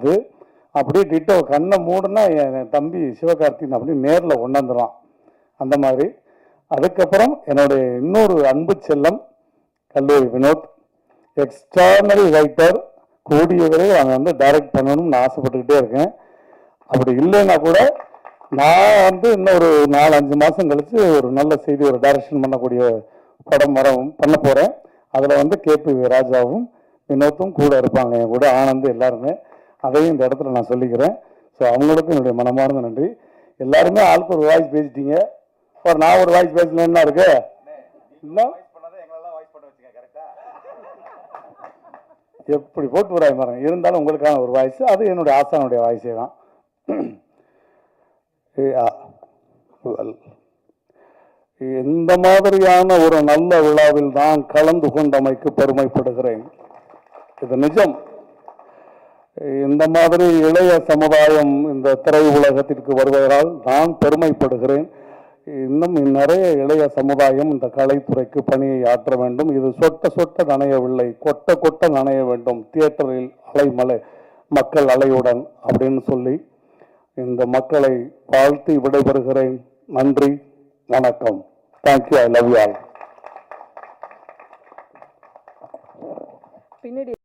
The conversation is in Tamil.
ஆனந்த். அப்படியே டிட்டோ கண்ணை மூடுனா என் தம்பி சிவகார்த்திகேயன் அப்படி நேரில் கொண்டாந்துடுறான். அந்த மாதிரி. அதுக்கப்புறம் என்னுடைய இன்னொரு அன்பு செல்லம் கல்லூரி வினோத், எக்ஸ்ட்ரானரி ரைட்டர். கூடிய விரைவில் அவங்க வந்து டைரக்ட் பண்ணணும்னு நான் ஆசைப்பட்டுக்கிட்டே இருக்கேன். அப்படி இல்லைன்னா கூட நான் வந்து இன்னும் ஒரு 4-5 மாதம் கழித்து ஒரு நல்ல செய்தி, ஒரு டைரக்ஷன் பண்ணக்கூடிய படம் பண்ண போகிறேன். அதில் வந்து கேபி ராஜாவும் வினோத்தும் கூட இருப்பாங்க, என் கூட ஆனந்த் எல்லாருமே. அதையும் இந்த இடத்துல நான் சொல்லிக்கிறேன். ஸோ அவங்களுக்கும் என்னுடைய மனமார்ந்த நன்றி. எல்லாருமே ஆளுக்கு ஒரு வாய்ஸ் பேசிட்டீங்க. நான் ஒரு வாய்ஸ் பேசலன்னா இருக்கு இன்னும் எப்படி போட்டு வராய் பாருங்க. இருந்தாலும் உங்களுக்கான ஒரு வாய்ஸ், அது என்னுடைய ஆசானுடைய வாய்ஸே தான். இந்த மாதிரியான ஒரு நல்ல விழாவில் தான் கலந்து கொண்டமைக்கு பெருமைப்படுகிறேன். இது நிஜம். இந்த மாதிரி இளைய சமுதாயம் இந்த திரை உலகத்திற்கு வருவதால் நான் பெருமைப்படுகிறேன். இன்னும் நிறைய இளைய சமுதாயம் இந்த கலைத்துறைக்கு பணியை ஆற்ற வேண்டும். இது சொட்ட சொட்ட நனையவில்லை, கொட்ட கொட்ட நனைய வேண்டும். தியேட்டரில் அலைமலை மக்கள் அலையுடன் அப்படின்னு சொல்லி இந்த மக்களை வாழ்த்தி விடைபெறுகிறேன். நன்றி, வணக்கம். Thank you. I love you all.